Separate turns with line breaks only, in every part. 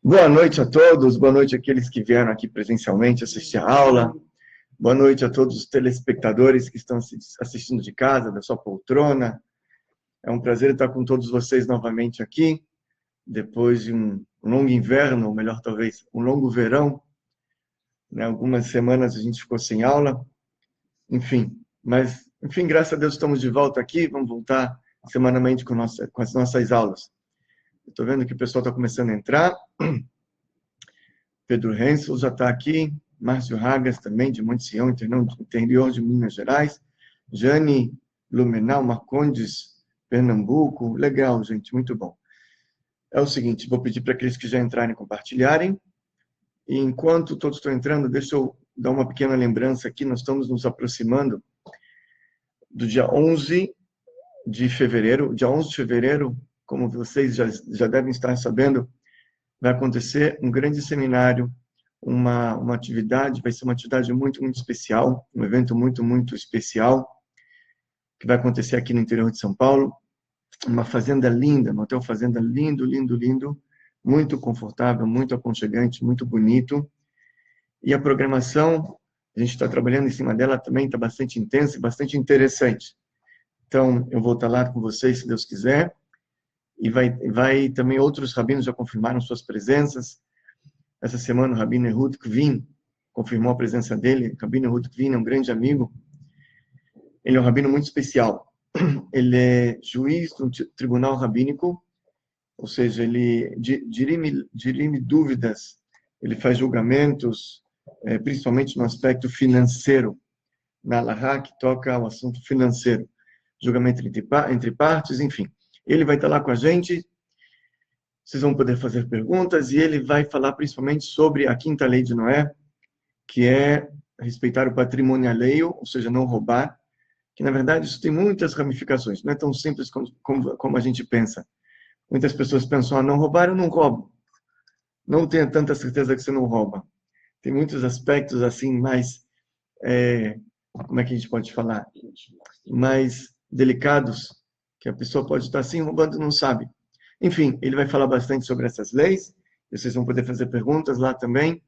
Boa noite a todos, boa noite àqueles que vieram aqui presencialmente assistir a aula, boa noite a todos os telespectadores que estão assistindo de casa, da sua poltrona. É um prazer estar com todos vocês novamente aqui, depois de um longo inverno, ou melhor, talvez, um longo verão. Né? Algumas semanas a gente ficou sem aula, enfim, graças a Deus estamos de volta aqui, vamos voltar semanalmente com as nossas aulas. Estou vendo que o pessoal está começando a entrar. Pedro Hensel já está aqui, Márcio Ragas também, de Monte Sião, interior de Minas Gerais, Jane Lumenau, Marcondes, Pernambuco, legal, gente, muito bom. É o seguinte, vou pedir para aqueles que já entrarem compartilharem, e enquanto todos estão entrando, deixa eu dar uma pequena lembrança aqui, nós estamos nos aproximando do dia 11 de fevereiro, dia 11 de fevereiro, como vocês já devem estar sabendo, vai acontecer um grande seminário, uma atividade, vai ser uma atividade muito, muito especial, um evento muito, muito especial, que vai acontecer aqui no interior de São Paulo, uma fazenda linda, um hotel fazenda lindo, lindo, lindo, muito confortável, muito aconchegante, muito bonito, e a programação, a gente está trabalhando em cima dela também, está bastante intensa e bastante interessante. Então, eu vou estar lá com vocês, se Deus quiser, e vai também outros rabinos já confirmaram suas presenças. Essa semana o Rabino Ehud Kvin confirmou a presença dele. O Rabino Ehud Kvin é um grande amigo. Ele é um rabino muito especial. Ele é juiz do tribunal rabínico, ou seja, ele dirime dúvidas, ele faz julgamentos, principalmente no aspecto financeiro, na Halahá, que toca ao assunto financeiro, julgamento entre partes, enfim. Ele vai estar lá com a gente, vocês vão poder fazer perguntas, e ele vai falar principalmente sobre a quinta lei de Noé, que é respeitar o patrimônio alheio, ou seja, não roubar, que na verdade isso tem muitas ramificações, não é tão simples como a gente pensa. Muitas pessoas pensam, não roubar, eu não roubo. Não tenha tanta certeza que você não rouba. Tem muitos aspectos assim mais, como é que a gente pode falar? Mais delicados, que a pessoa pode estar assim roubando e não sabe. Enfim, ele vai falar bastante sobre essas leis, vocês vão poder fazer perguntas lá também.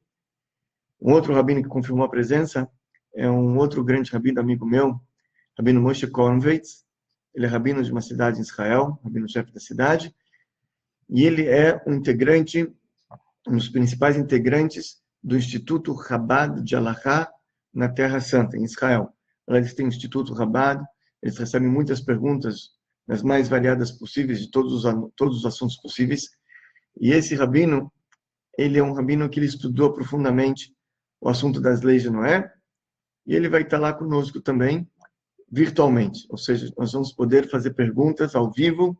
Um outro rabino que confirmou a presença é um outro grande rabino, amigo meu, Rabino Moshe Kornweitz. Ele é rabino de uma cidade em Israel, rabino-chefe da cidade, e ele é um dos principais integrantes do Instituto Chabad de Halachá na Terra Santa, em Israel. Lá eles têm o Instituto Chabad, eles recebem muitas perguntas das mais variadas possíveis, de todos os assuntos possíveis. E esse rabino, ele é um rabino que ele estudou profundamente o assunto das leis de Noé, e ele vai estar lá conosco também, virtualmente. Ou seja, nós vamos poder fazer perguntas ao vivo,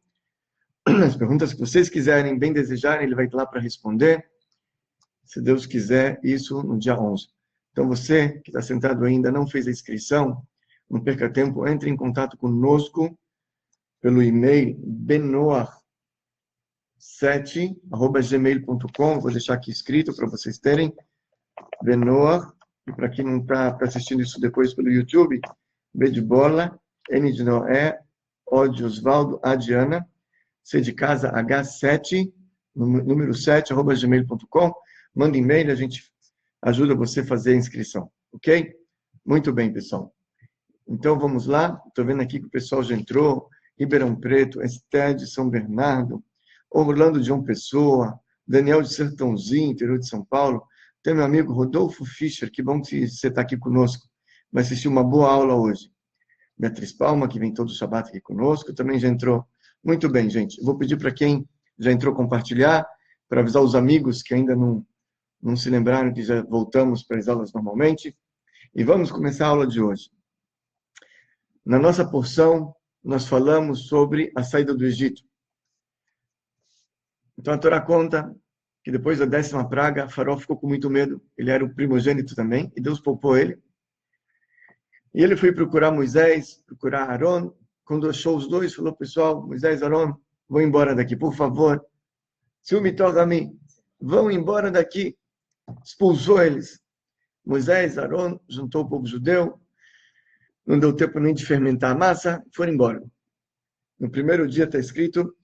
as perguntas que vocês quiserem, bem desejarem, ele vai estar lá para responder, se Deus quiser, isso no dia 11. Então, você que está sentado ainda, não fez a inscrição, não perca tempo, entre em contato conosco pelo e-mail benoar7@gmail.com. Vou deixar aqui escrito para vocês terem. Benoar, e para quem não está assistindo isso depois pelo YouTube, B de bola, N de Noé, O de Osvaldo, A de Ana, C de casa, H7, número 7, @gmail.com. Manda e-mail, a gente ajuda você a fazer a inscrição, ok? Muito bem, pessoal. Então, vamos lá. Estou vendo aqui que o pessoal já entrou. Ribeirão Preto, Esté de São Bernardo, Orlando de João Pessoa, Daniel de Sertãozinho, interior de São Paulo. Tem meu amigo Rodolfo Fischer, que bom que você está aqui conosco. Vai assistir uma boa aula hoje. Beatriz Palma, que vem todo Shabbat aqui conosco, também já entrou. Muito bem, gente. Vou pedir para quem já entrou compartilhar, para avisar os amigos que ainda não se lembraram que já voltamos para as aulas normalmente. E vamos começar a aula de hoje. Na nossa porção, nós falamos sobre a saída do Egito. Então, a Torá conta que depois da 10ª praga, Faraó ficou com muito medo. Ele era o primogênito também, e Deus poupou ele. E ele foi procurar Moisés, procurar Arão. Quando achou os dois, falou, pessoal, Moisés, Arão, vão embora daqui, por favor. Se o me toca a mim, vão embora daqui. Expulsou eles. Moisés, Arão, juntou o povo judeu, não deu tempo nem de fermentar a massa, foram embora. No primeiro dia está escrito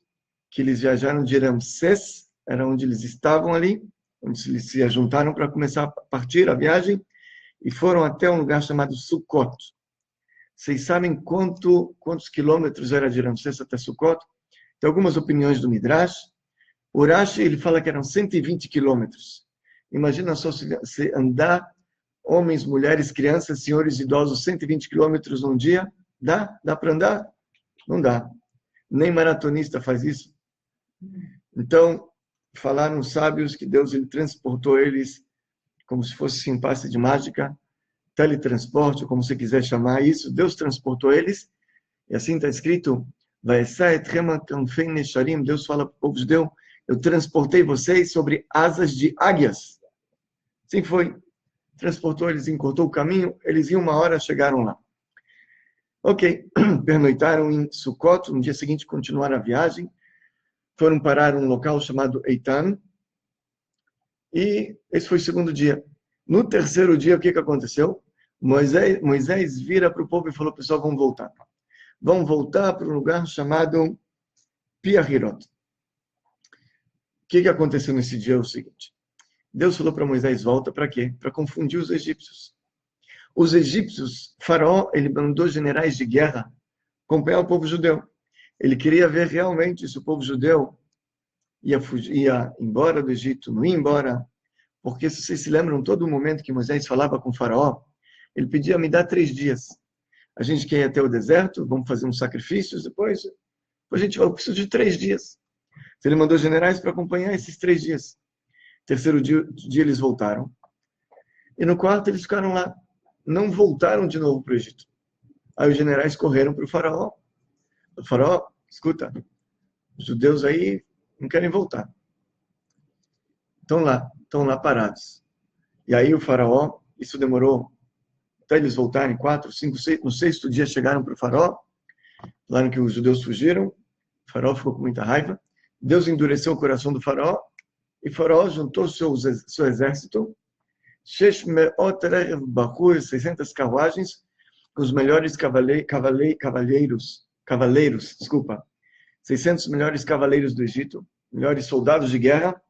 que eles viajaram de Ramsés era onde eles estavam ali, onde eles se ajuntaram para começar a partir a viagem, e foram até um lugar chamado Sukkot. Vocês sabem quantos quilômetros era de Ramsés até Sukkot? Tem algumas opiniões do Midrash. O Rashi, ele fala que eram 120 quilômetros. Imagina só se andar, homens, mulheres, crianças, senhores, idosos, 120 quilômetros num dia. Dá? Dá para andar? Não dá. Nem maratonista faz isso. Então, falaram os sábios que Deus ele transportou eles como se fosse em passe de mágica, teletransporte, como você quiser chamar isso. Deus transportou eles, e assim está escrito, Deus fala para o povo judeu, eu transportei vocês sobre asas de águias. Assim foi. Transportou eles, encurtou o caminho, eles em 1 hora chegaram lá. Ok, pernoitaram em Sukkot, no dia seguinte continuaram a viagem, foram parar num local chamado Eitan, e esse foi o segundo dia. No terceiro dia, o que aconteceu? Moisés vira para o povo e falou, pessoal, vamos voltar. Vamos voltar para um lugar chamado Piahirot. O que aconteceu nesse dia é o seguinte. Deus falou para Moisés, volta para quê? Para confundir os egípcios. Os egípcios, Faraó, ele mandou generais de guerra acompanhar o povo judeu. Ele queria ver realmente se o povo judeu ia embora do Egito, não ia embora. Porque se vocês se lembram, todo momento que Moisés falava com o Faraó, ele pedia, me dá 3 dias. A gente quer ir até o deserto, vamos fazer uns sacrifícios, depois a gente vai, eu preciso de 3 dias. Então, ele mandou generais para acompanhar esses 3 dias. Terceiro dia eles voltaram. E no quarto eles ficaram lá. Não voltaram de novo para o Egito. Aí os generais correram para o Faraó. O Faraó, escuta, os judeus aí não querem voltar. Estão lá parados. E aí o Faraó, isso demorou até eles voltarem, 4, 5, 6, no 6º dia chegaram para o Faraó, falaram que os judeus fugiram, o Faraó ficou com muita raiva, Deus endureceu o coração do Faraó, e o Faraó juntou seu exército, 600 carruagens, com os melhores cavaleiros, 600 melhores cavaleiros do Egito, melhores soldados de guerra,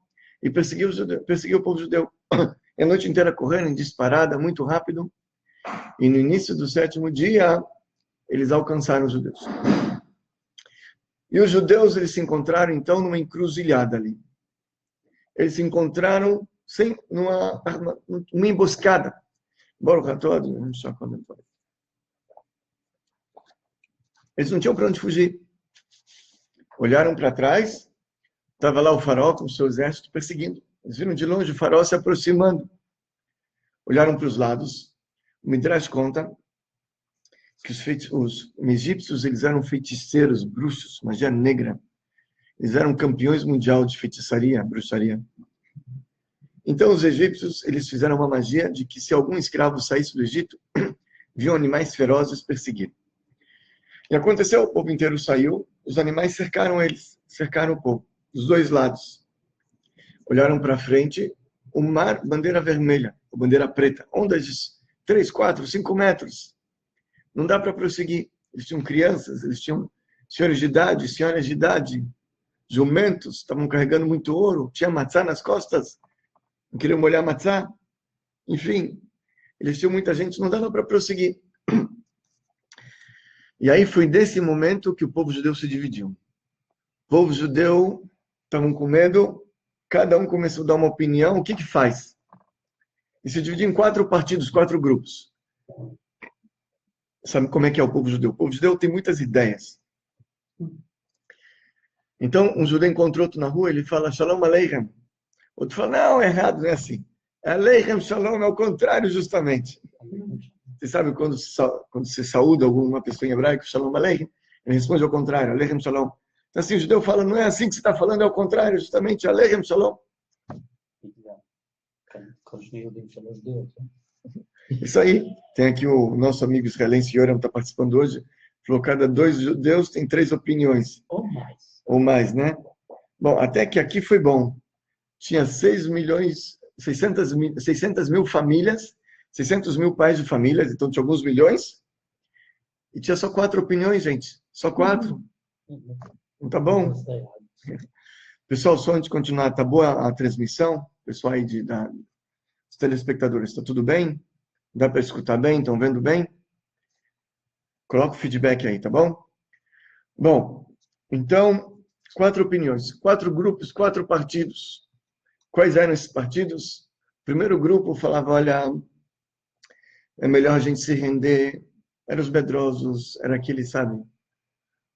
e perseguiu o povo judeu. E a noite inteira correndo em disparada, muito rápido, e no início do 7º dia, eles alcançaram os judeus. E os judeus, eles se encontraram, então, numa encruzilhada ali. Eles se encontraram numa emboscada. Eles não tinham para onde fugir. Olharam para trás, estava lá o Faraó com o seu exército perseguindo. Eles viram de longe o Faraó se aproximando. Olharam para os lados. O Midrash conta que os egípcios eles eram feiticeiros, bruxos, magia negra. Eles eram campeões mundial de feitiçaria, bruxaria. Então os egípcios eles fizeram uma magia de que se algum escravo saísse do Egito, viam animais ferozes perseguir. E aconteceu, o povo inteiro saiu, os animais cercaram eles, cercaram o povo, dos 2 lados. Olharam para frente, o mar, bandeira vermelha, ou bandeira preta, ondas de 3, 4, 5 metros. Não dá para prosseguir. Eles tinham crianças, eles tinham senhores de idade, senhoras de idade, jumentos, estavam carregando muito ouro, tinha matzá nas costas, não queriam molhar matzá. Enfim, eles tinham muita gente, não dava para prosseguir. E aí foi desse momento que o povo judeu se dividiu. O povo judeu estavam com medo, cada um começou a dar uma opinião, o que faz? E se dividiu em 4 partidos, 4 grupos. Sabe como é que é o povo judeu? O povo judeu tem muitas ideias. Então, um judeu encontrou outro na rua, ele fala, Shalom Aleichem. Outro fala, não, é errado, não é assim. Aleichem Shalom é o contrário, justamente. Você sabe quando você saúda alguma pessoa em hebraico, Shalom Aleichem, ele responde ao contrário, Aleichem Shalom. Então, assim, o judeu fala, não é assim que você está falando, é o contrário, justamente, Aleichem Shalom. Isso aí. Tem aqui o nosso amigo israelense Yoram, que está participando hoje, falou, cada 2 judeus tem 3 opiniões. Ou mais, né? Bom, até que aqui foi bom. Tinha 600 mil famílias, 600 mil pais de famílias, então tinha alguns milhões, e tinha só 4 opiniões, gente. Só 4. Não tá bom? Pessoal, só antes de continuar, tá boa a transmissão? Pessoal aí os telespectadores, está tudo bem? Dá para escutar bem? Estão vendo bem? Coloca o feedback aí, tá bom? Bom, então, 4 opiniões, 4 grupos, 4 partidos. Quais eram esses partidos? O primeiro grupo falava, olha, é melhor a gente se render. Eram os medrosos, era aquele, sabe?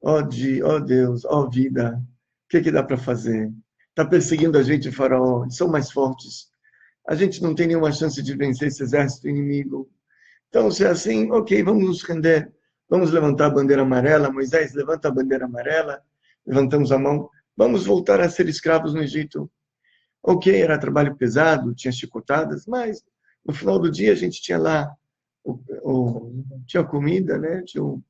Ó Deus, ó vida, o que dá para fazer? Está perseguindo a gente, o faraó, eles são mais fortes. A gente não tem nenhuma chance de vencer esse exército inimigo. Então, se é assim, ok, vamos nos render. Vamos levantar a bandeira amarela. Moisés, levanta a bandeira amarela. Levantamos a mão. Vamos voltar a ser escravos no Egito. Ok, era trabalho pesado, tinha chicotadas, mas no final do dia a gente tinha lá, tinha comida, né? Tinha o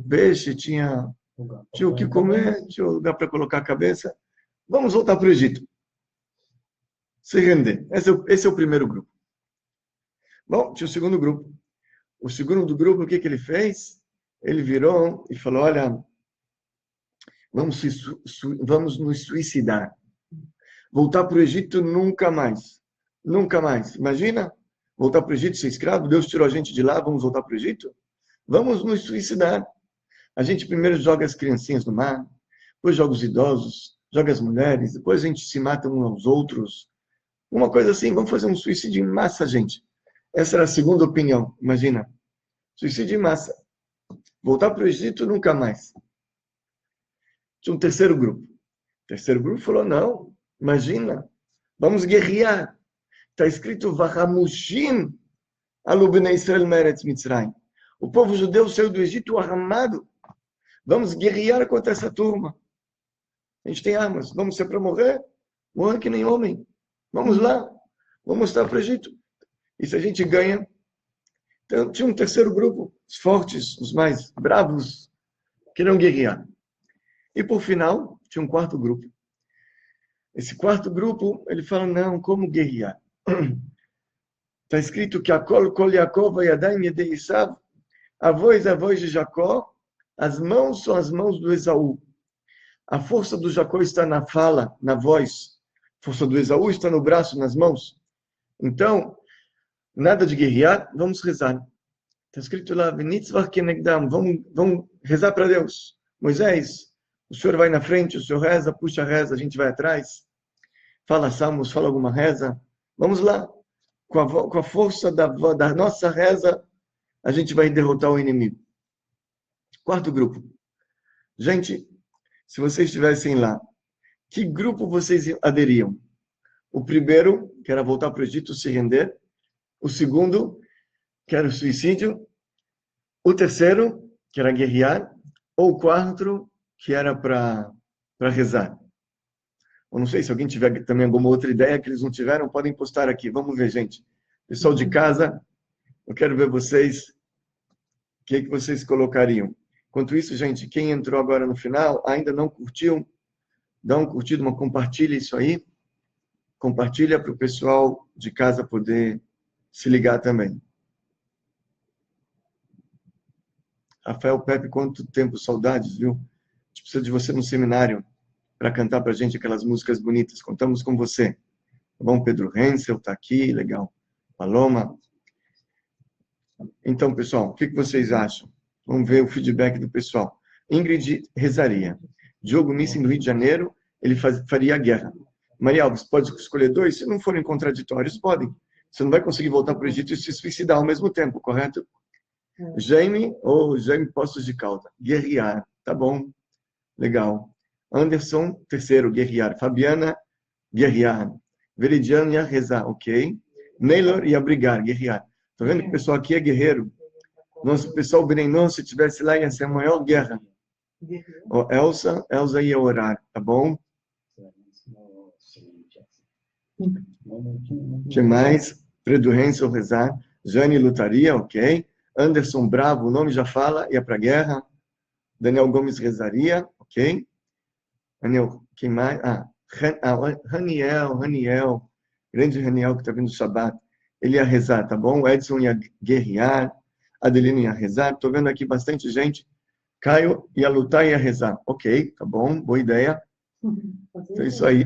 peixe, tinha o que comer, tinha o lugar para colocar a cabeça. Vamos voltar para o Egito. Se render. Esse é o primeiro grupo. Bom, tinha o segundo grupo. O segundo grupo, o que ele fez? Ele virou e falou, olha, vamos nos suicidar. Voltar para o Egito nunca mais. Nunca mais. Imagina, voltar para o Egito, ser escravo, Deus tirou a gente de lá, vamos voltar para o Egito? Vamos nos suicidar. A gente primeiro joga as criancinhas no mar, depois joga os idosos, joga as mulheres, depois a gente se mata uns aos outros. Uma coisa assim, vamos fazer um suicídio em massa, gente. Essa era a segunda opinião, imagina. Suicídio em massa. Voltar para o Egito nunca mais. Tinha um terceiro grupo. O terceiro grupo falou, não, imagina, vamos guerrear. Está escrito, Vahamushim alu bnei Israel meretz Mitzrayim. O povo judeu saiu do Egito armado. Vamos guerrear contra essa turma. A gente tem armas. Vamos ser para morrer? Morrer que nem homem. Vamos lá. Vamos mostrar para o Egito. E se a gente ganha? Então, tinha um terceiro grupo. Os fortes, os mais bravos, que não guerrear. E, por final, tinha um quarto grupo. Esse quarto grupo, ele fala, não, como guerrear? Está escrito que a kol Yaakov yadayim yedei Esav, a voz de Jacó, as mãos são as mãos do Esaú. A força do Jacó está na fala, na voz. A força do Esaú está no braço, nas mãos. Então, nada de guerrear, vamos rezar. Está escrito lá, vamos rezar para Deus. Moisés, o senhor vai na frente, o senhor reza, puxa a reza, a gente vai atrás. Fala salmos, fala alguma reza. Vamos lá. Com a força da nossa reza, a gente vai derrotar o inimigo. Quarto grupo. Gente, se vocês estivessem lá, que grupo vocês aderiam? O primeiro, que era voltar para o Egito, se render. O segundo, que era o suicídio. O terceiro, que era guerrear. Ou o quarto, que era para rezar. Eu não sei se alguém tiver também alguma outra ideia que eles não tiveram, podem postar aqui. Vamos ver, gente. Pessoal de casa, eu quero ver vocês, o que vocês colocariam. Enquanto isso, gente, quem entrou agora no final, ainda não curtiu, dá um curtido, compartilha isso aí. Compartilha para o pessoal de casa poder se ligar também. Rafael Pepe, quanto tempo, saudades, viu? A gente precisa de você no seminário para cantar para a gente aquelas músicas bonitas. Contamos com você. Tá bom? Pedro Hensel está aqui, legal. Paloma. Então, pessoal, o que vocês acham? Vamos ver o feedback do pessoal. Ingrid rezaria. Diogo Missing, do Rio de Janeiro, ele faria a guerra. Maria Alves, pode escolher 2? Se não forem contraditórios, podem. Você não vai conseguir voltar para o Egito e se suicidar ao mesmo tempo, correto? Jaime Postos de Calda. Guerrear. Tá bom. Legal. Anderson, terceiro, guerrear. Fabiana, guerrear. Veridiano ia rezar, ok. Naylor ia brigar, guerrear. Tá vendo que o pessoal aqui é guerreiro? Nossa, o pessoal Brenon, se estivesse lá, ia ser a maior guerra. Oh, Elsa ia orar, tá bom? O que mais? Fredo Hensel rezar. Jane lutaria, ok. Anderson Bravo, o nome já fala, ia para a guerra. Daniel Gomes rezaria, ok. Daniel, quem mais? Raniel. Grande Raniel que está vindo do Shabat. Ele ia rezar, tá bom? O Edson ia guerrear. Adelino ia rezar. Estou vendo aqui bastante gente. Caio ia lutar e ia rezar. Ok, tá bom, boa ideia. Então, isso aí.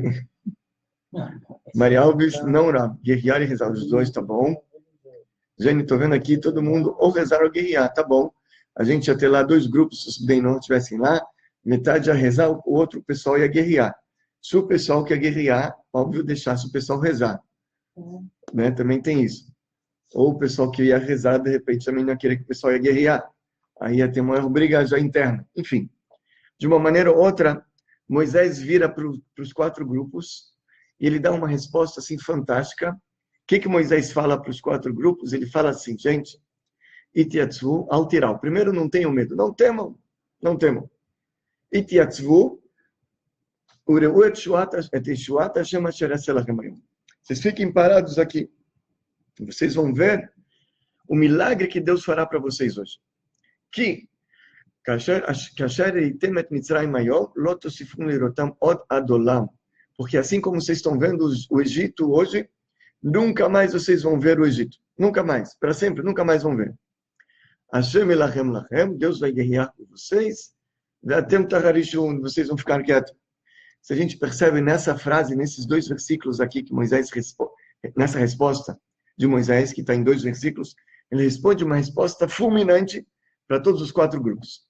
Maria Alves, não orar. Guerrear e rezar os dois, tá bom? Jane, tô vendo aqui todo mundo ou rezar ou guerrear, tá bom? A gente ia ter lá dois grupos, se os bem não estivessem lá, metade ia rezar, o outro pessoal ia guerrear. Se o pessoal quer guerrear, óbvio, deixasse o pessoal rezar. Né? Também tem isso. Ou o pessoal que ia rezar, de repente, também não ia querer que o pessoal ia guerrear. Aí ia ter uma briga já interna. Enfim, de uma maneira ou outra, Moisés vira para os quatro grupos e ele dá uma resposta assim fantástica. O que Moisés fala para os quatro grupos? Ele fala assim, gente, Itiatzu, altiral. Primeiro, não tenham medo. Não temam. Não temam. Itiatzu, ureu et Yeshuat Hashem asher aseh lachem hayom. Vocês fiquem parados aqui. Vocês vão ver o milagre que Deus fará para vocês hoje. Que porque assim como vocês estão vendo o Egito hoje, nunca mais vocês vão ver o Egito. Nunca mais. Para sempre, nunca mais vão ver. Hashem elachem lachem, Deus vai guerrear por vocês. Vocês vão ficar quietos. Se a gente percebe nessa frase, nesses dois versículos aqui que Moisés responde, nessa resposta de Moisés, que está em dois versículos, ele responde uma resposta fulminante para todos os quatro grupos.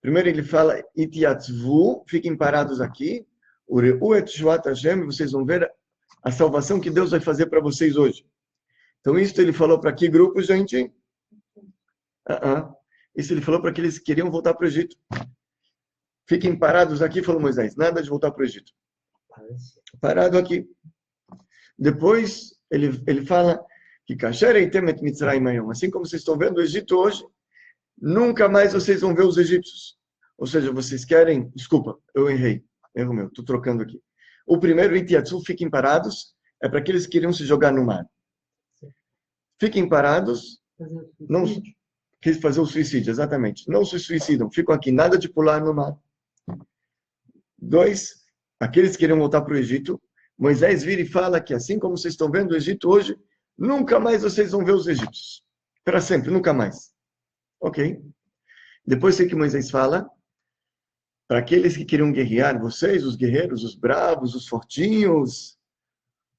Primeiro ele fala, Itiatzvu, fiquem parados aqui, Ureu et Yeshuat Hashem, vocês vão ver a salvação que Deus vai fazer para vocês hoje. Então isso ele falou para que grupo, gente? Isso ele falou para aqueles que queriam voltar para o Egito. Fiquem parados aqui, falou Moisés, nada de voltar para o Egito. Parado aqui. Depois ele fala que assim como vocês estão vendo o Egito hoje, nunca mais vocês vão ver os egípcios. Ou seja, vocês querem... Desculpa, eu errei. Erro meu, estou trocando aqui. O primeiro, Itiatzu, fiquem parados, é para aqueles que queriam se jogar no mar. Fiquem parados. Não quis fazer o suicídio, exatamente. Não se suicidam, ficam aqui, nada de pular no mar. 2, aqueles que queriam voltar para o Egito, Moisés vira e fala que assim como vocês estão vendo o Egito hoje, nunca mais vocês vão ver os egípcios. Para sempre, nunca mais. Ok? Depois o que Moisés fala? Para aqueles que queriam guerrear, vocês, os guerreiros, os bravos, os fortinhos,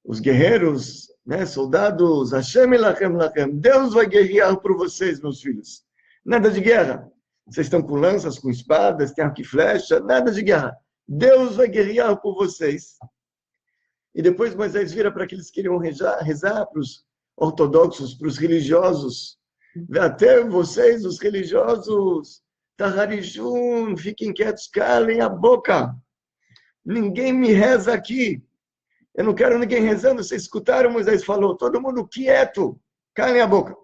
os guerreiros, né, soldados, Hashem elachem lachem, Deus vai guerrear por vocês, meus filhos. Nada de guerra. Vocês estão com lanças, com espadas, tem arco e flecha, nada de guerra. Deus vai guerrear por vocês. E depois Moisés vira para aqueles que queriam rezar para os ortodoxos, para os religiosos. Até vocês, os religiosos, Taharishun, fiquem quietos, calem a boca. Ninguém me reza aqui. Eu não quero ninguém rezando. Vocês escutaram? Moisés falou, todo mundo quieto, calem a boca.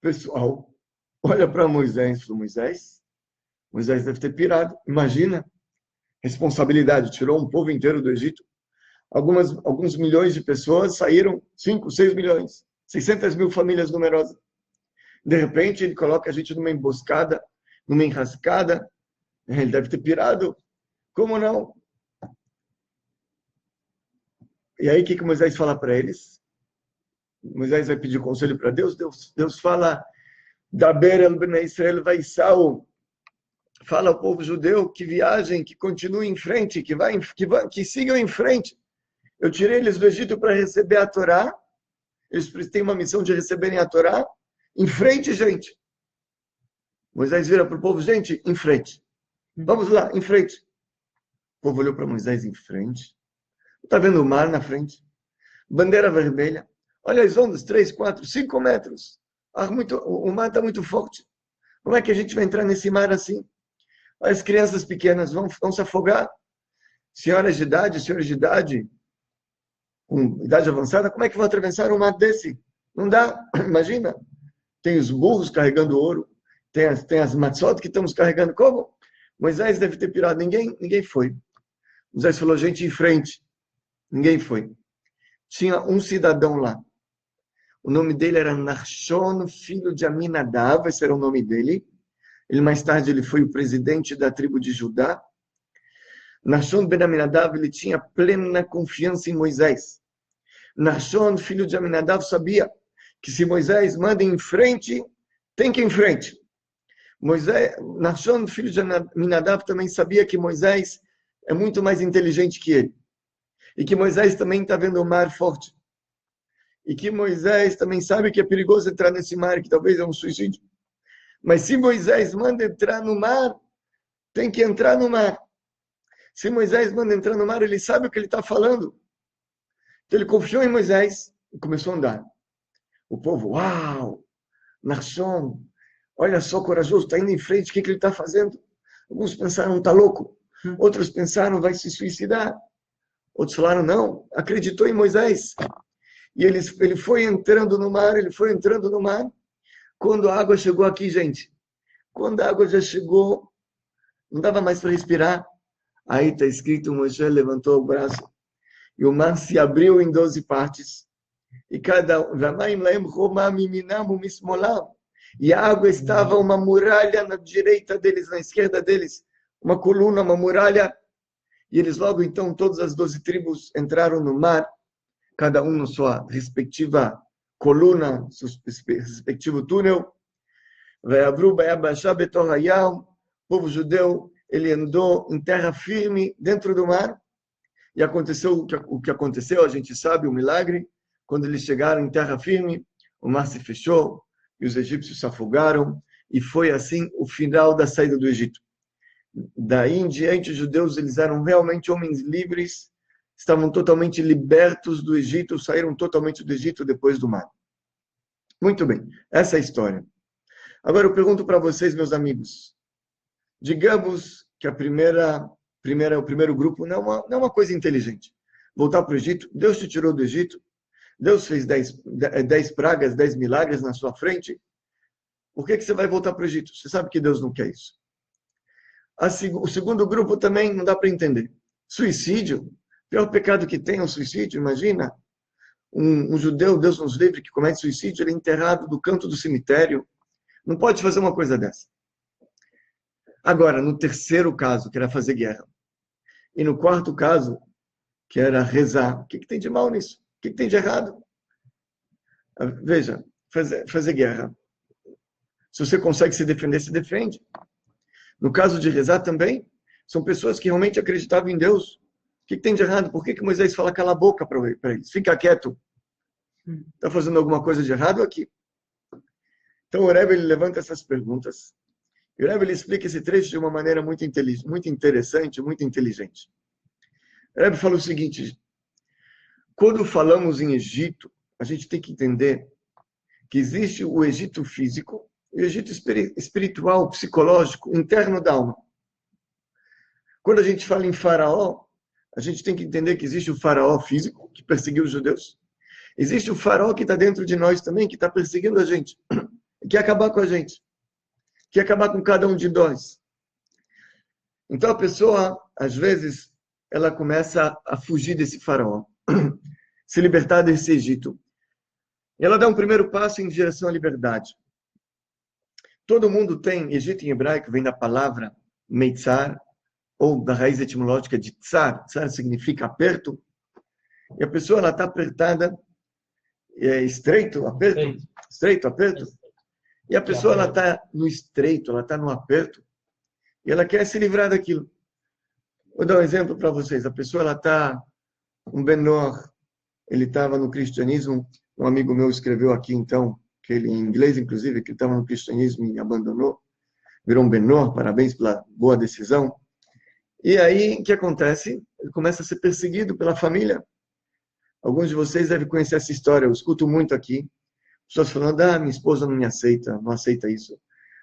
Pessoal, olha para Moisés. Moisés deve ter pirado. Imagina, responsabilidade. Tirou um povo inteiro do Egito. Alguns milhões de pessoas saíram, 5, 6 milhões. 600 mil famílias numerosas. De repente, ele coloca a gente numa emboscada, numa enrascada. Ele deve ter pirado. Como não? E aí, o que Moisés fala para eles? Moisés vai pedir conselho para Deus. Deus fala, Daber el bnei Israel vaisau. Fala ao povo judeu que viajem, que continuem em frente, que sigam em frente. Eu tirei eles do Egito para receber a Torá. Eles têm uma missão de receberem a Torá. Em frente, gente. Moisés vira para o povo, gente, em frente. Vamos lá, em frente. O povo olhou para Moisés, em frente. Está vendo o mar na frente? Bandeira vermelha. Olha as ondas, 3, 4, 5 metros. O mar está muito forte. Como é que a gente vai entrar nesse mar assim? As crianças pequenas vão se afogar. Senhoras de idade, com idade avançada, como é que vão atravessar um mar desse? Não dá, imagina. Tem os burros carregando ouro, tem as matzot que estamos carregando. Como? Moisés deve ter pirado. Ninguém foi. Moisés falou, gente, em frente. Ninguém foi. Tinha um cidadão lá. O nome dele era Nachshon, filho de Aminadav, esse era o nome dele. Mais tarde, ele foi o presidente da tribo de Judá. Nachshon ben Aminadav, ele tinha plena confiança em Moisés. Nachshon, filho de Aminadav, sabia que se Moisés manda em frente, tem que ir em frente. Nachshon, filho de Aminadav, também sabia que Moisés é muito mais inteligente que ele. E que Moisés também está vendo o mar forte. E que Moisés também sabe que é perigoso entrar nesse mar, que talvez é um suicídio. Mas se Moisés manda entrar no mar, tem que entrar no mar. Se Moisés manda entrar no mar, ele sabe o que ele está falando. Então ele confiou em Moisés e começou a andar. O povo, uau, Nachshon, olha só, corajoso, está indo em frente, o que ele está fazendo? Alguns pensaram, está louco. Outros pensaram, vai se suicidar. Outros falaram, não, acreditou em Moisés. E ele foi entrando no mar, ele foi entrando no mar. Quando a água chegou aqui, gente, quando a água já chegou, não dava mais para respirar. Aí está escrito, Moisés levantou o braço e o mar se abriu em 12 partes. E e a água estava uma muralha na direita deles, na esquerda deles, uma coluna, uma muralha. E eles logo então, todas as 12 tribos entraram no mar, cada um na sua respectiva coluna, seu respectivo túnel. O povo judeu, ele andou em terra firme dentro do mar. E aconteceu o que aconteceu, a gente sabe, o milagre. Quando eles chegaram em terra firme, o mar se fechou e os egípcios se afogaram. E foi assim o final da saída do Egito. Daí em diante, os judeus eles eram realmente homens livres, estavam totalmente libertos do Egito, saíram totalmente do Egito depois do mar. Muito bem, essa é a história. Agora eu pergunto para vocês, meus amigos, digamos que o primeiro grupo não é uma coisa inteligente. Voltar para o Egito, Deus te tirou do Egito, Deus fez 10 pragas, 10 milagres na sua frente. Por que você vai voltar para o Egito? Você sabe que Deus não quer isso. O segundo grupo também não dá para entender. Suicídio, o pior pecado que tem é o suicídio, imagina. Um judeu, Deus nos livre, que comete suicídio, ele é enterrado do canto do cemitério. Não pode fazer uma coisa dessa. Agora, no terceiro caso, que era fazer guerra, e no quarto caso, que era rezar, o que tem de mal nisso? O que tem de errado? Veja, fazer guerra. Se você consegue se defender, se defende. No caso de rezar também, são pessoas que realmente acreditavam em Deus. O que tem de errado? Por que Moisés fala cala a boca para eles? Fica quieto. Está fazendo alguma coisa de errado aqui? Então o Rebbe ele levanta essas perguntas. E o Rebbe ele explica esse trecho de uma maneira muito interessante, muito inteligente. O Rebbe fala o seguinte, quando falamos em Egito, a gente tem que entender que existe o Egito físico e o Egito espiritual, psicológico, interno da alma. Quando a gente fala em faraó, a gente tem que entender que existe o faraó físico, que perseguiu os judeus. Existe o faraó que está dentro de nós também, que está perseguindo a gente, que quer acabar com a gente, que quer acabar com cada um de nós. Então a pessoa, às vezes, ela começa a fugir desse faraó, se libertar desse Egito. E ela dá um primeiro passo em direção à liberdade. Todo mundo tem, Egito em hebraico vem da palavra meitzar, ou da raiz etimológica de tsar. Tsar significa aperto. E a pessoa ela está apertada, estreito, aperto. E a pessoa ela está no estreito, ela está no aperto. E ela quer se livrar daquilo. Vou dar um exemplo para vocês. A pessoa ela está, um Ben-Noach, ele estava no cristianismo. Um amigo meu escreveu aqui, então, que ele, em inglês, inclusive, que estava no cristianismo e abandonou, virou um Ben-Noach, parabéns pela boa decisão. E aí, o que acontece? Ele começa a ser perseguido pela família. Alguns de vocês devem conhecer essa história, eu escuto muito aqui. Pessoas falando, minha esposa não me aceita, não aceita isso.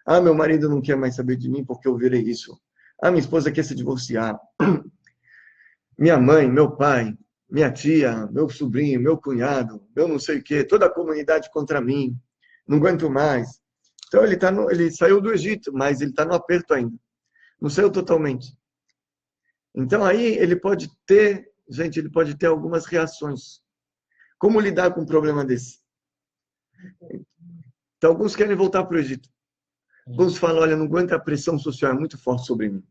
Meu marido não quer mais saber de mim porque eu virei isso. Minha esposa quer se divorciar. Minha mãe, meu pai, minha tia, meu sobrinho, meu cunhado, meu não sei o quê, toda a comunidade contra mim. Não aguento mais. Então ele saiu do Egito, mas ele está no aperto ainda. Não saiu totalmente. Então aí ele pode ter algumas reações. Como lidar com um problema desse? Então alguns querem voltar para o Egito. Alguns falam, olha, não aguento, a pressão social é muito forte sobre mim.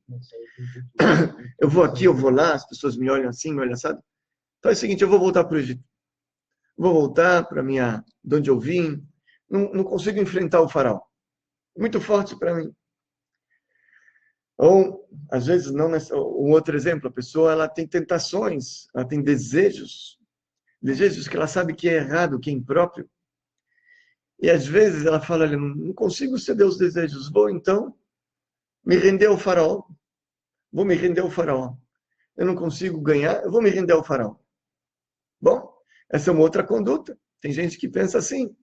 Eu vou aqui, eu vou lá, as pessoas me olham assim, me olham assado. Então é o seguinte, eu vou voltar para o Egito. Vou voltar para de onde eu vim. Não consigo enfrentar o faraó. Muito forte para mim. Ou, às vezes, não um outro exemplo, a pessoa ela tem tentações, ela tem desejos que ela sabe que é errado, que é impróprio. E, às vezes, ela fala, olha, não consigo ceder os desejos, vou, então, me render ao faraó. Vou me render ao faraó. Eu não consigo ganhar, eu vou me render ao faraó. Bom, essa é uma outra conduta. Tem gente que pensa assim.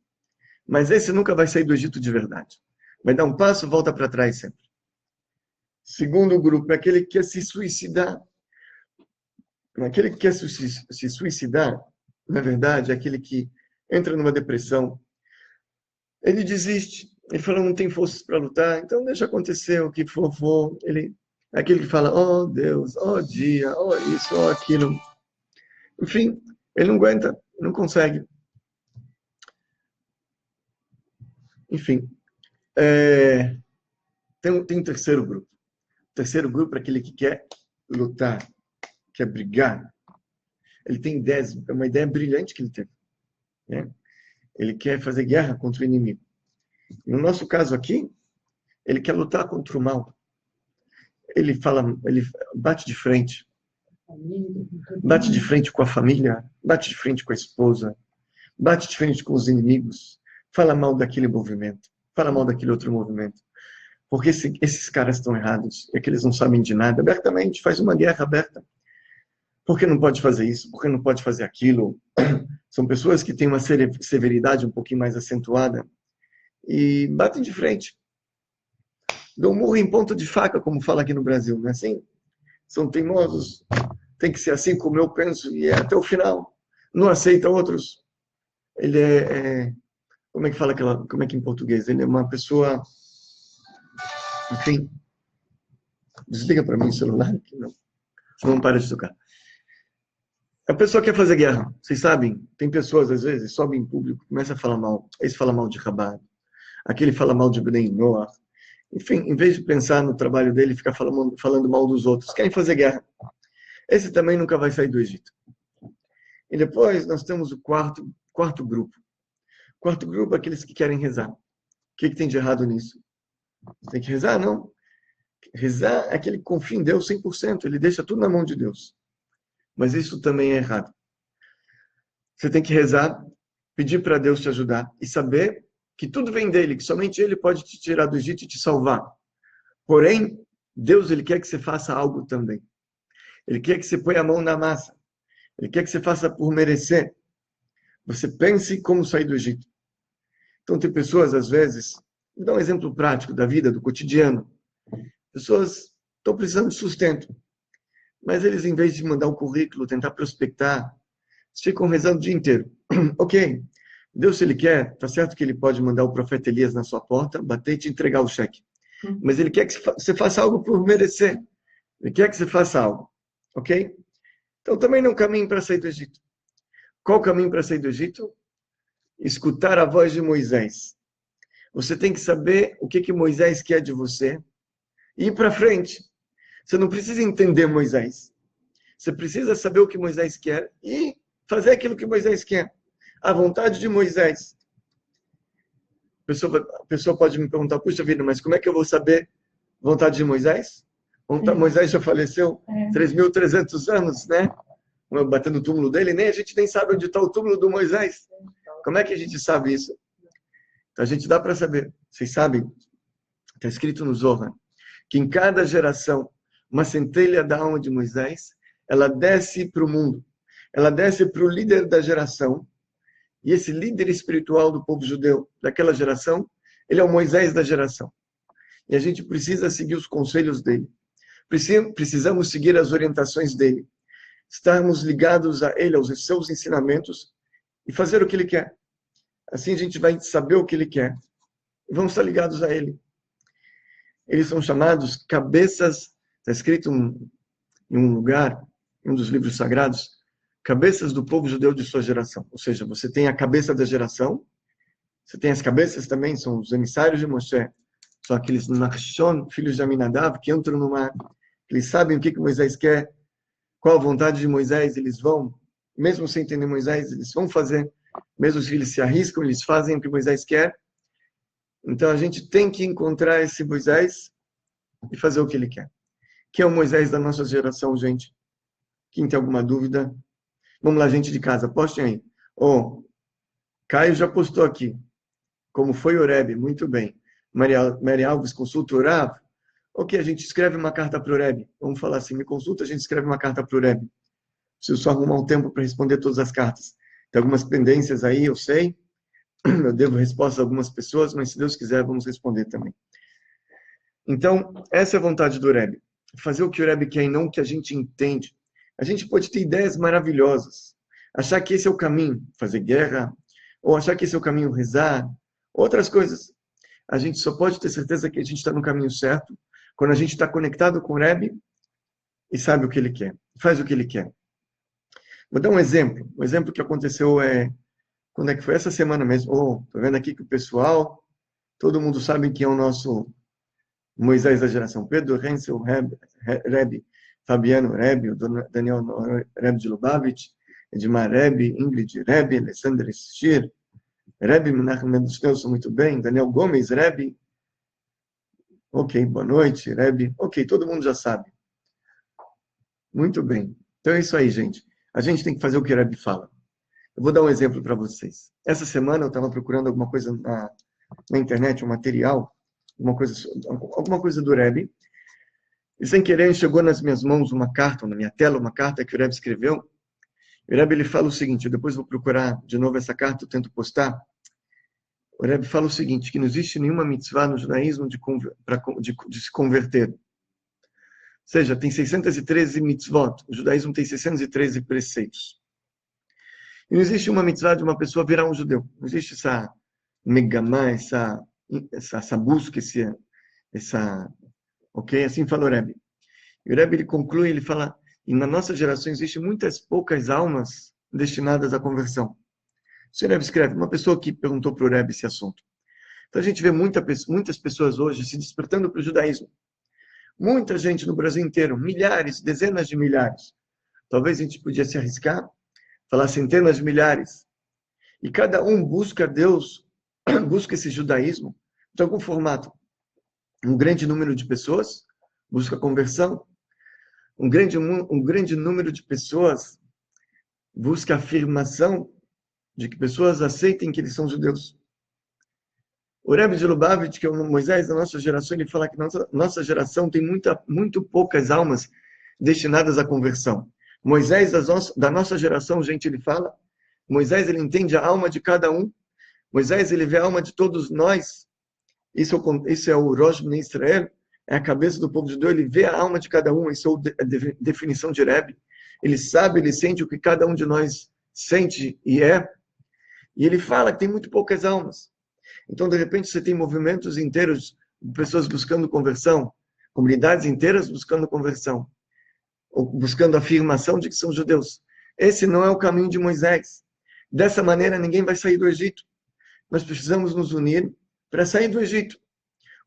Mas esse nunca vai sair do Egito de verdade. Vai dar um passo, volta para trás sempre. Segundo grupo é aquele que quer se suicidar. Aquele que quer se suicidar, na verdade, é aquele que entra numa depressão. Ele desiste. Ele fala, não tem forças para lutar, então deixa acontecer o que for. Ele é aquele que fala, oh Deus, oh dia, oh isso, oh aquilo. Enfim, ele não aguenta, não consegue. Enfim, tem um terceiro grupo. O terceiro grupo é aquele que quer lutar, quer brigar. Ele tem ideias, é uma ideia brilhante que ele teve. Né? Ele quer fazer guerra contra o inimigo. No nosso caso aqui, ele quer lutar contra o mal. Ele bate de frente. Bate de frente com a família, bate de frente com a esposa, bate de frente com os inimigos, fala mal daquele movimento, fala mal daquele outro movimento. Porque esses caras estão errados, é que eles não sabem de nada. Abertamente, faz uma guerra aberta. Por que não pode fazer isso? Por que não pode fazer aquilo? São pessoas que têm uma severidade um pouquinho mais acentuada e batem de frente. Dão um murro em ponta de faca, como fala aqui no Brasil, não é assim? São teimosos, tem que ser assim como eu penso e é até o final. Não aceita outros. Ele como é que fala como é que em português? Ele é uma pessoa, enfim, desliga para mim o celular, não para de tocar. A pessoa quer fazer guerra, vocês sabem, tem pessoas, às vezes, sobem em público, começa a falar mal. Esse fala mal de Chabad, aquele fala mal de Bnei Noach. Enfim, em vez de pensar no trabalho dele, ficar falando mal dos outros, querem fazer guerra. Esse também nunca vai sair do Egito. E depois nós temos o quarto grupo. O quarto grupo é aqueles que querem rezar. O que tem de errado nisso? Tem que rezar? Não. Rezar é aquele que confia em Deus 100%, ele deixa tudo na mão de Deus. Mas isso também é errado. Você tem que rezar, pedir para Deus te ajudar e saber que tudo vem dele, que somente ele pode te tirar do Egito e te salvar. Porém, Deus ele quer que você faça algo também. Ele quer que você ponha a mão na massa. Ele quer que você faça por merecer. Você pense como sair do Egito. Então, tem pessoas, às vezes, vou dar um exemplo prático da vida, do cotidiano. Pessoas estão precisando de sustento. Mas eles, em vez de mandar um currículo, tentar prospectar, ficam rezando o dia inteiro. Ok, Deus, se Ele quer, tá certo que Ele pode mandar o profeta Elias na sua porta, bater e te entregar o cheque. Mas Ele quer que você faça algo por merecer. Ele quer que você faça algo. Ok? Então, também não caminho para sair do Egito. Qual o caminho para sair do Egito? Escutar a voz de Moisés. Você tem que saber o que Moisés quer de você e ir para frente. Você não precisa entender Moisés. Você precisa saber o que Moisés quer e fazer aquilo que Moisés quer. A vontade de Moisés. A pessoa pode me perguntar, puxa vida, mas como é que eu vou saber a vontade de Moisés? Moisés já faleceu 3.300 anos, né? Batendo o túmulo dele, a gente nem sabe onde está o túmulo do Moisés. Como é que a gente sabe isso? Então, a gente dá para saber. Vocês sabem, está escrito no Zohar, que em cada geração, uma centelha da alma de Moisés, ela desce para o mundo. Ela desce para o líder da geração. E esse líder espiritual do povo judeu, daquela geração, ele é o Moisés da geração. E a gente precisa seguir os conselhos dele. Precisamos seguir as orientações dele. Estarmos ligados a ele, aos seus ensinamentos, e fazer o que ele quer. Assim a gente vai saber o que ele quer. E vamos estar ligados a ele. Eles são chamados cabeças, está escrito em um lugar, em um dos livros sagrados, cabeças do povo judeu de sua geração. Ou seja, você tem a cabeça da geração, você tem as cabeças também, são os emissários de Moshe, são aqueles Nachshon, filhos de Aminadav, que entram no mar, eles sabem o que Moisés quer, qual a vontade de Moisés, eles vão, mesmo sem entender Moisés, eles vão fazer, mesmo se eles se arriscam, eles fazem o que Moisés quer. Então a gente tem que encontrar esse Moisés e fazer o que ele quer. Que é o Moisés da nossa geração, gente. Quem tem alguma dúvida? Vamos lá, gente de casa, postem aí. Caio já postou aqui. Como foi o Rebbe? Muito bem. Maria Alves, consulta o Rav? Ok, a gente escreve uma carta para o Rebbe. Vamos falar assim, me consulta, a gente escreve uma carta para o Rebbe. Preciso só arrumar um tempo para responder todas as cartas. Tem algumas pendências aí, eu sei. Eu devo resposta a algumas pessoas, mas se Deus quiser, vamos responder também. Então, essa é a vontade do Rebbe. Fazer o que o Rebbe quer e não o que a gente entende. A gente pode ter ideias maravilhosas. Achar que esse é o caminho, fazer guerra. Ou achar que esse é o caminho, rezar. Outras coisas. A gente só pode ter certeza que a gente está no caminho certo quando a gente está conectado com o Rebbe e sabe o que ele quer. Faz o que ele quer. Vou dar um exemplo. Um exemplo que aconteceu quando é que foi? Essa semana mesmo. Tô vendo aqui que o pessoal, todo mundo sabe quem é o nosso Moisés da geração. Pedro Hensel, Rebbe, Fabiano Rebbe, Daniel Rebbe de Lubavitch, Edmar Rebbe, Ingrid Rebbe, Alessandra Schir, Rebbe Menachem Mendelssohn, muito bem, Daniel Gomes Rebbe. Ok, boa noite, Rebbe. Ok, todo mundo já sabe. Muito bem. Então é isso aí, gente. A gente tem que fazer o que o Rebbe fala. Eu vou dar um exemplo para vocês. Essa semana eu estava procurando alguma coisa na internet, um material, alguma coisa do Rebbe, e sem querer chegou nas minhas mãos uma carta, na minha tela, uma carta que o Rebbe escreveu. O Rebbe ele fala o seguinte, eu depois vou procurar de novo essa carta, eu tento postar. O Rebbe fala o seguinte, que não existe nenhuma mitzvah no judaísmo de se converter. Ou seja, tem 613 mitzvot, o judaísmo tem 613 preceitos. E não existe uma mitzvah de uma pessoa virar um judeu. Não existe essa megamá, essa busca, ok? Assim fala o Rebbe. E o Rebbe ele conclui, ele fala, e na nossa geração existem muitas poucas almas destinadas à conversão. O Rebbe escreve, uma pessoa que perguntou para o Rebbe esse assunto. Então a gente vê muitas pessoas hoje se despertando para o judaísmo. Muita gente no Brasil inteiro, milhares, dezenas de milhares. Talvez a gente podia se arriscar, falar centenas de milhares. E cada um busca Deus, busca esse judaísmo de algum formato. Um grande número de pessoas busca conversão. Um grande número de pessoas busca afirmação de que pessoas aceitem que eles são judeus. O Rebbe de Lubavitch, que é o Moisés da nossa geração, ele fala que nossa geração tem muito poucas almas destinadas à conversão. Moisés da nossa geração, gente, ele fala, Moisés ele entende a alma de cada um. Moisés ele vê a alma de todos nós. Isso é o Rosh Bnei Israel, é a cabeça do povo judeu, ele vê a alma de cada um, isso é a definição de Rebbe. Ele sabe, ele sente o que cada um de nós sente e é. E ele fala que tem muito poucas almas. Então, de repente, você tem movimentos inteiros de pessoas buscando conversão, comunidades inteiras buscando conversão, ou buscando afirmação de que são judeus. Esse não é o caminho de Moisés. Dessa maneira, ninguém vai sair do Egito. Nós precisamos nos unir para sair do Egito.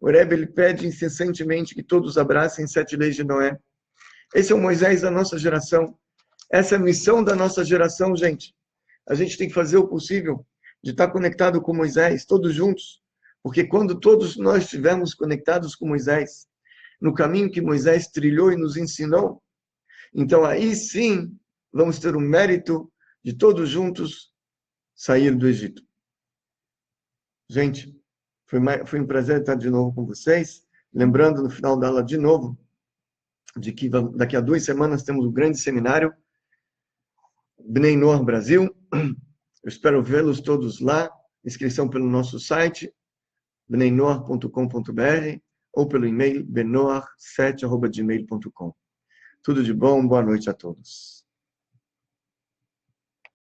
O Rebbe ele pede incessantemente que todos abracem 7 leis de Noé. Esse é o Moisés da nossa geração. Essa é a missão da nossa geração, gente. A gente tem que fazer o possível de estar conectado com Moisés, todos juntos. Porque quando todos nós estivermos conectados com Moisés, no caminho que Moisés trilhou e nos ensinou, então aí sim vamos ter o mérito de todos juntos sair do Egito. Gente, foi um prazer estar de novo com vocês. Lembrando no final da aula de novo, de que daqui a 2 semanas temos um grande seminário, Bnei Noach Brasil. Eu espero vê-los todos lá. Inscrição pelo nosso site, bneinoach.com.br, ou pelo e-mail benoach7@gmail.com. Tudo de bom, boa noite a todos.